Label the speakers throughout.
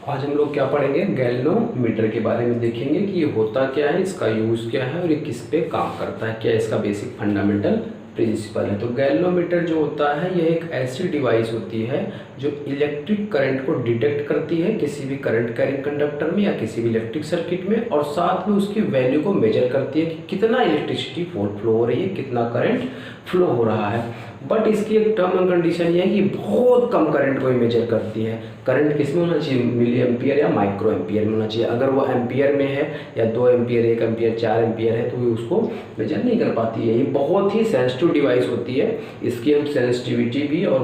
Speaker 1: आज हम लोग क्या पढ़ेंगे, गैल्वेनोमीटर के बारे में देखेंगे कि ये होता क्या है, इसका यूज़ क्या है और ये किस पे काम करता है, क्या इसका बेसिक फंडामेंटल प्रिंसिपल है। तो गैल्वेनोमीटर जो होता है यह एक ऐसी डिवाइस होती है जो इलेक्ट्रिक करंट को डिटेक्ट करती है किसी भी करंट कैरिंग कंडक्टर में या किसी भी इलेक्ट्रिक सर्किट में, और साथ में उसकी वैल्यू को मेजर करती है कि कितना इलेक्ट्रिसिटी फ्लो हो रही है, कितना करंट फ्लो हो रहा है। बट इसकी एक टर्म एंड कंडीशन ये है कि बहुत कम करंट को ही मेजर करती है। करंट किस में होना चाहिए, मिली एम्पियर या माइक्रो एम्पियर में होना चाहिए। अगर वो एम्पियर में है या 2 एम्पियर, 1 एम्पियर, 4 एम्पियर है तो वो उसको मेजर नहीं कर पाती है। ये बहुत ही सेंसिटिव डिवाइस होती है। इसकी हम सेंसिटिविटी भी और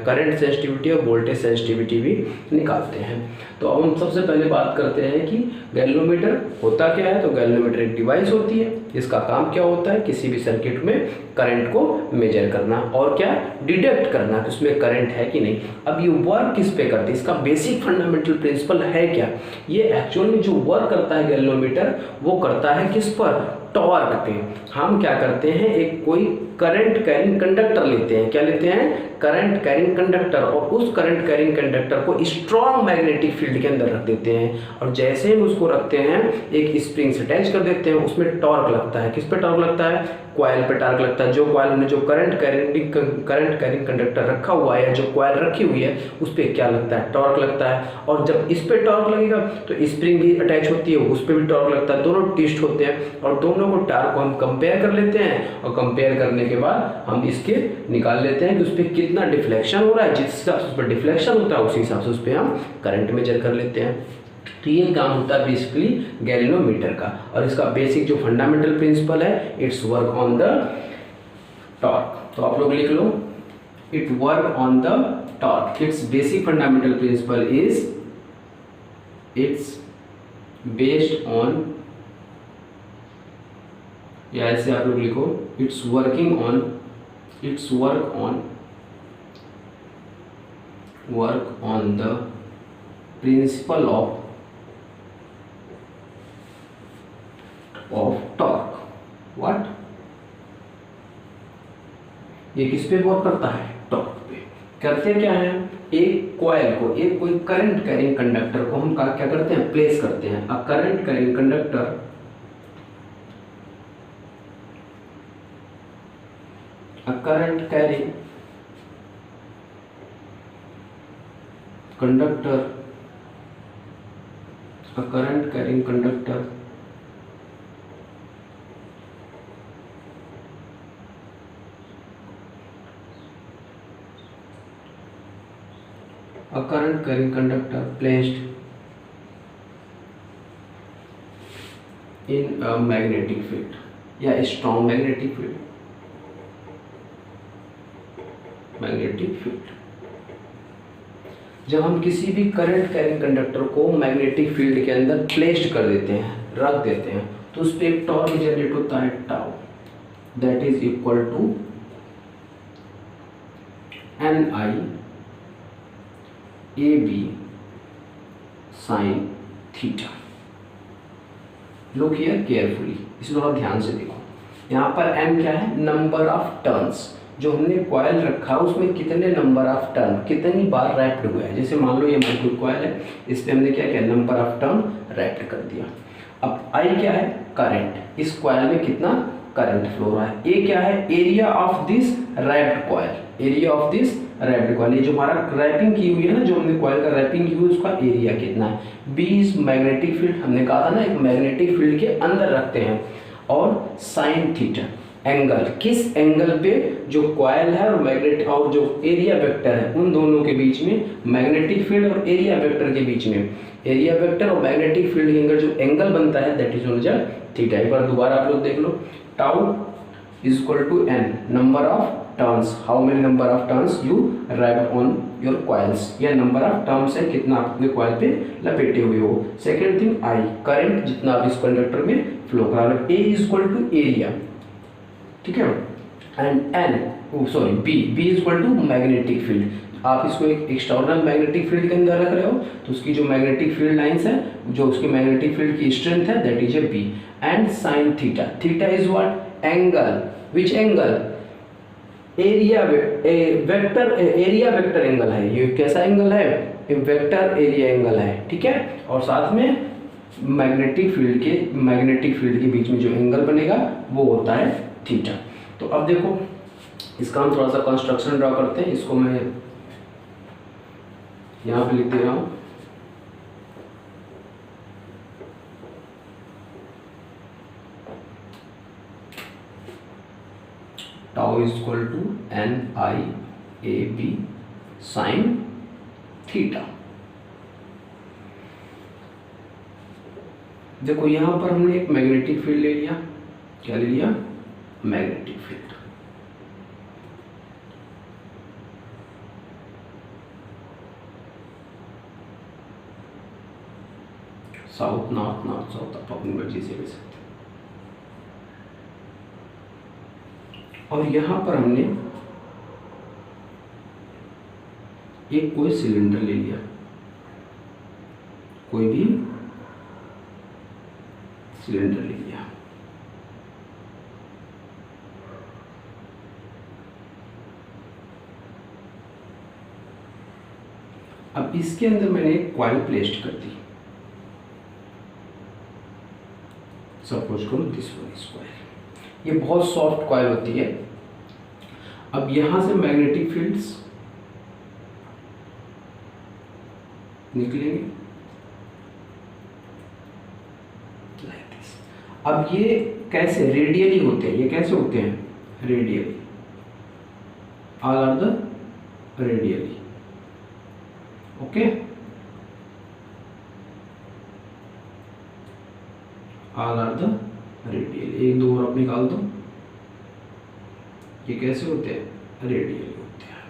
Speaker 1: करंट सेंसिटिविटी और वोल्टेज सेंसिटिविटी भी निकालते हैं। तो अब हम सबसे पहले बात करते हैं कि गैल्वेनोमीटर होता क्या है। तो गैल्वेनोमीटर एक डिवाइस होती है, इसका काम क्या होता है, किसी भी सर्किट में करंट को मेजर करना और क्या डिटेक्ट करना कि उसमें करंट है कि नहीं। अब ये वर्क किस पे करती है, इसका बेसिक फंडामेंटल प्रिंसिपल है क्या। ये एक्चुअल में जो वर्क करता है गैल्वेनोमीटर वो करता है किस पर, टॉर्क पे। हम क्या करते हैं, एक कोई करंट कैरिंग कंडक्टर लेते हैं, क्या लेते हैं, करंट कैरिंग कंडक्टर, और उस करंट कैरिंग कंडक्टर को स्ट्रॉन्ग मैग्नेटिक फील्ड के अंदर रख देते हैं, और जैसे हम उसको रखते हैं एक स्प्रिंग से अटैच कर देते हैं, उसमें टॉर्क लगता है। किस पे टॉर्क लगता है, कॉइल पे टॉर्क लगता है। जो कॉइल हमने जो करंट कैरिंग कंडक्टर रखा हुआ है, जो कॉइल रखी हुई है, उस पर क्या लगता है, टॉर्क लगता है। और जब इस पे टॉर्क लगेगा तो स्प्रिंग भी अटैच होती है, उस पर भी टॉर्क लगता है। दोनों ट्विस्ट होते हैं और दोनों को टॉर्क को हम कंपेयर कर लेते हैं, और कंपेयर करने के बाद हम इसके निकाल लेते हैं कि उस पर कितना डिफ्लेक्शन हो रहा है। जिस हिसाब से उस पर डिफ्लेक्शन होता है उसी हिसाब से उस पर हम करंट मेजर कर लेते हैं। तो ये काम होता है बेसिकली गैल्वेनोमीटर का, और इसका बेसिक जो फंडामेंटल प्रिंसिपल है, it's work on the torque. तो आप लोग लिख लो, it work on the torque. It's basic fundamental principle is it's based on, या ऐसे आप लोग लिखो, it's work on the principle of torque. What, ये किस पे वर्क करता है, टॉर्क पे। करते क्या है, एक कॉइल को, एक कोई करंट कैरिंग कंडक्टर को हम क्या करते हैं, प्लेस करते हैं। A current carrying conductor, a current carrying conductor, a current carrying conductor placed in a magnetic field या strong magnetic field, magnetic field. जब हम किसी भी करंट कैरिंग कंडक्टर को मैग्नेटिक फील्ड के अंदर प्लेस्ड कर देते हैं, रख देते हैं, तो उस पर एक टॉर्क जनरेट होता है tau, that is equal to NI AB sine theta. Look here carefully, इसे थोड़ा ध्यान से देखो। यहाँ पर M क्या है, नंबर ऑफ टर्न्स। जो हमने कॉइल रखा उसमें कितने नंबर ऑफ टर्न, कितनी बार रैप्ड हुआ है। जैसे मान लो ये माइक्रो कॉइल है, इस पे हमने क्या किया, नंबर ऑफ टर्न रैप्ड कर दिया। अब I क्या है, करंट, इस कॉइल में कितना करंट फ्लो हो रहा है। A क्या है, area of this wrapped coil, area of this wrapped coil. ये जो हमारा रैपिंग की हुई है ना, जो हमने कॉइल का रैपिंग की हुई है, उसका एरिया कितना है। B इज मैग्नेटिक फील्ड, हमने कहा था ना एक मैग्नेटिक फील्ड के अंदर रखते हैं। और साइन थीटा, एंगल, किस एंगल पे जो कॉइल है और मैग्नेट और जो एरिया वेक्टर है उन दोनों के बीच में, मैग्नेटिक फील्ड और एरिया वेक्टर के बीच में, एरिया वेक्टर और मैग्नेटिक फील्ड के अंदर जो एंगल बनता है that is known as theta. एक बार दोबारा आप लोग देख लो, tau is equal to n number of turns, how many number of turns you wrap on your coils, या नंबर ऑफ टर्न्स है कितना आप अपने कॉइल पे लपेटे हुए हो। सेकेंड थिंग I, करंट जितना आप इस कंडक्टर में फ्लो करा लो। A is equal to area, ठीक है, and B is equal to magnetic field. आप इसको एक एक्सटर्नल मैग्नेटिक फील्ड के अंदर रख रहे हो तो उसकी जो मैग्नेटिक फील्ड लाइंस है, जो उसकी मैग्नेटिक फील्ड की स्ट्रेंथ है, that is A B. And sine theta, theta is what, angle, which angle, area vector angle है, ये कैसा एंगल है, वेक्टर एरिया एंगल है, ठीक है। और साथ में मैग्नेटिक फील्ड के बीच में जो एंगल बनेगा वो होता है थीटा। तो अब देखो इसका हम थोड़ा सा कंस्ट्रक्शन ड्रा करते हैं। इसको मैं यहाँ पे लिख दे रहा हूँ, tau is equal to NIAB sine theta. देखो यहाँ पर हमने एक मैग्नेटिक फील्ड ले लिया, क्या ले लिया, magnetic field. South north, north south, आप अपनी मर्जी से ले सकते हैं। और यहाँ पर हमने एक कोई सिलेंडर ले लिया, कोई भी सिलेंडर ले लिया। अब इसके अंदर मैंने एक कॉइल प्लेस्ड कर दी, सपोज करो दिस वन इज कॉइल। ये बहुत सॉफ्ट कॉइल होती है। अब यहां से मैग्नेटिक फील्ड्स निकलेंगे लाइक दिस। अब ये कैसे रेडियली होते हैं, ये कैसे होते हैं, radially, all are the radially, okay, all are the radial. एक दो और आप निकाल दो, ये कैसे होते हैं, रेडियल होते हैं।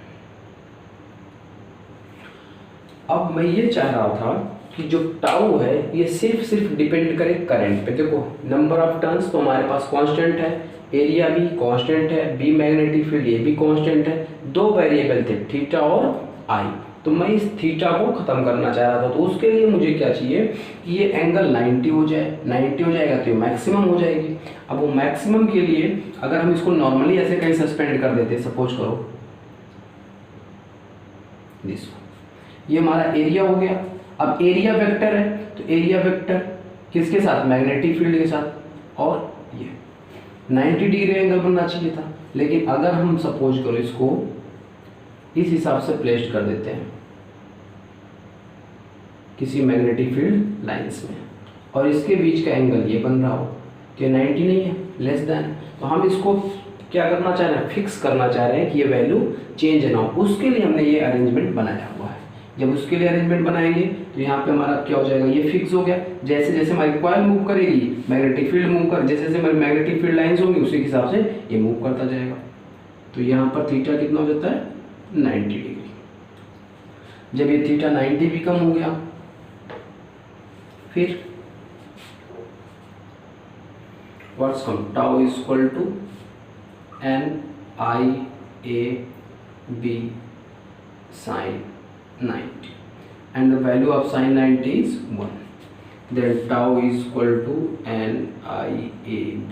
Speaker 1: अब मैं ये चाह रहा था कि जो टाउ है ये सिर्फ डिपेंड करे करंट पे। देखो नंबर ऑफ टर्न्स तो हमारे पास कांस्टेंट है, एरिया भी कांस्टेंट है, बी मैग्नेटिक फील्ड ये भी कांस्टेंट है, दो वेरिएबल थे थीटा और आई। तो मैं इस थीटा को खत्म करना चाह रहा था, तो उसके लिए मुझे क्या चाहिए कि ये एंगल 90 हो जाए। 90 हो जाएगा तो ये मैक्सिमम हो जाएगी। अब वो मैक्सिमम के लिए अगर हम इसको नॉर्मली ऐसे कहीं सस्पेंड कर देते, सपोज करो दिस, ये हमारा एरिया हो गया। अब एरिया वेक्टर है तो एरिया वेक्टर किसके साथ, मैग्नेटिक फील्ड के साथ, और ये 90 डिग्री एंगल बनना चाहिए था। लेकिन अगर हम सपोज करो इसको इस हिसाब से प्लेस्ड कर देते हैं किसी मैग्नेटिक फील्ड लाइंस में, और इसके बीच का एंगल ये बन रहा हो कि 90 नहीं है, लेस देन, तो हम इसको क्या करना चाह रहे हैं, फिक्स करना चाह रहे हैं कि ये वैल्यू चेंज ना हो। उसके लिए हमने ये अरेंजमेंट बनाया हुआ है। जब उसके लिए अरेंजमेंट बनाएंगे तो यहाँ पे हमारा क्या हो जाएगा, ये फिक्स हो गया। जैसे जैसे हमारी कॉइल मूव करेगी, मैग्नेटिक फील्ड मूव कर, जैसे जैसे हमारी मैग्नेटिक फील्ड लाइंस होंगी उसी के हिसाब से ये मूव करता जाएगा। तो यहाँ पर थीटा कितना हो जाता है, 90 डिग्री। जब ये थीटा 90 भी कम हो गया, फिर व्हाट्स कम, tau is equal to NIAB sin 90 and the value of sin 90 is 1, then tau is equal to NIAB।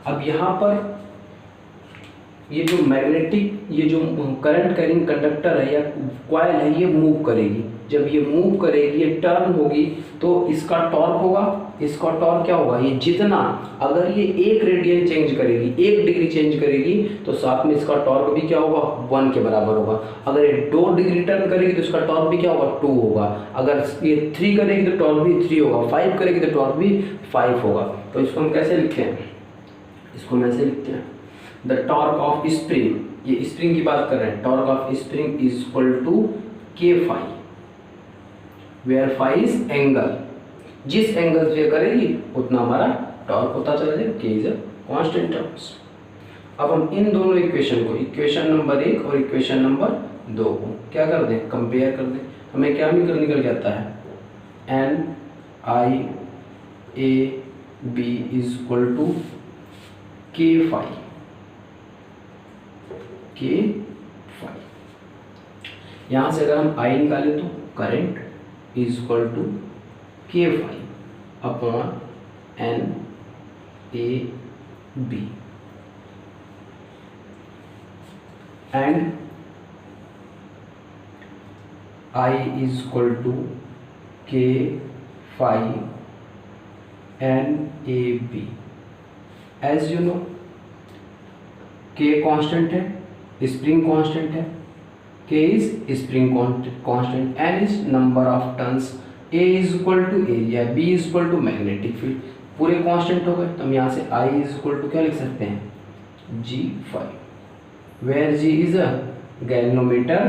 Speaker 1: अब यहाँ पर ये जो मैग्नेटिक, ये जो करंट कैरिंग कंडक्टर है या कॉइल है, ये मूव करेगी। जब ये मूव करेगी, ये टर्न होगी, तो इसका टॉर्क होगा, इसका टॉर्क क्या होगा, ये जितना, अगर ये 1 रेडियन चेंज करेगी, 1 डिग्री चेंज करेगी, तो साथ में इसका टॉर्क भी क्या होगा, 1 के बराबर होगा। अगर ये 2 डिग्री टर्न करेगी तो इसका टॉर्क भी क्या होगा, 2 होगा। अगर ये 3 करेगी तो टॉर्क भी 3 होगा, 5 करेगी तो टॉर्क भी 5 होगा। तो इसको हम कैसे लिखते हैं, इसको हम ऐसे लिखते हैं, द टॉर्क ऑफ स्प्रिंग, ये स्प्रिंग की बात कर रहे हैं, torque of spring is equal to K phi, where phi is angle, जिस एंगल से करेगी उतना हमारा टॉर्क होता चला जाएगा। K is a constant terms. अब हम इन दोनों इक्वेशन को, इक्वेशन नंबर 1 और इक्वेशन नंबर 2 को क्या कर दें, कंपेयर कर दें। हमें क्या निकल के आता है, NIAB is equal to K phi, K phi. यहाँ से अगर हम I निकालें तो current is equal to K phi upon NAB B, and I is equal to K phi NAB. As you know, K constant है, spring constant है, K is spring constant, N is number of turns, A is equal to area, B is equal to magnetic field, पूरे constant हो गए। तो हम यहाँ से I is equal to क्या लिख सकते हैं, G phi, where G is a galvanometer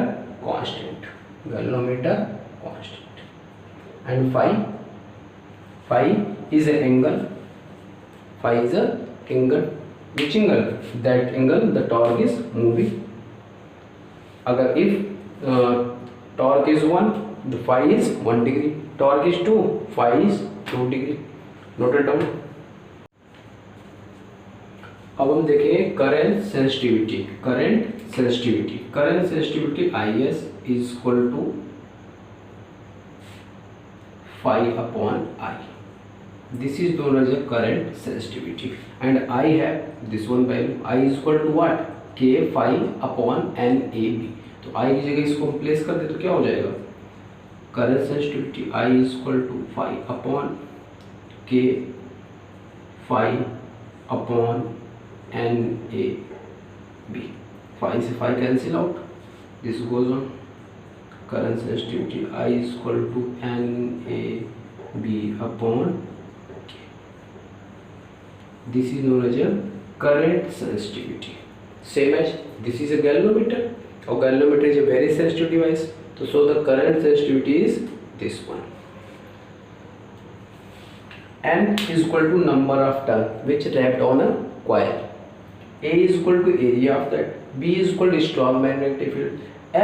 Speaker 1: constant, galvanometer constant, and phi is an angle, phi is a angle, which angle, that angle the torque is moving. अगर if torque is 1, the phi is 1 degree, torque is 2, phi is 2 degree. Note it down. अब हम देखेंगे current sensitivity. Current sensitivity IS is equal to phi upon I. This is known as a current sensitivity, and I have this one value. I is equal to what, K phi upon NAB. तो I की जगह इसको हम place कर दे तो क्या हो जाएगा, current sensitivity I is equal to phi upon K phi upon NAB. Phi से phi cancel out, this goes on. Current sensitivity I is equal to NAB upon K. This is known as a current sensitivity. Same as this is a galvanometer. Our galvanometer is a very sensitive device. So the current sensitivity is this one. N is equal to number of turn which wrapped on a coil. A is equal to area of that. B is equal to strong magnetic field. K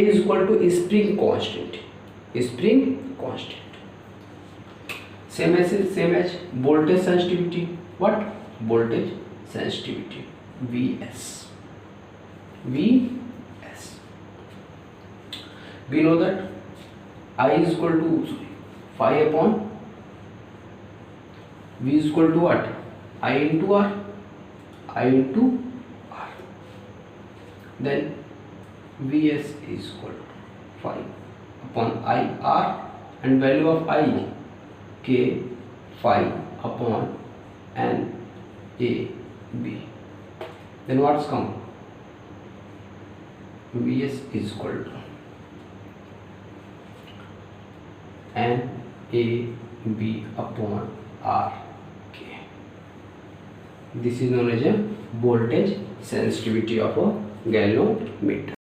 Speaker 1: is equal to spring constant. Spring constant. Same as voltage sensitivity. What? Voltage sensitivity. Vs. We know that I is equal to phi upon V is equal to what? I into R. Then Vs is equal to phi upon IR, and value of I, K phi upon NAB. Then what's come? Vs is equal to NAB upon RK. This is known as a voltage sensitivity of a galvanometer.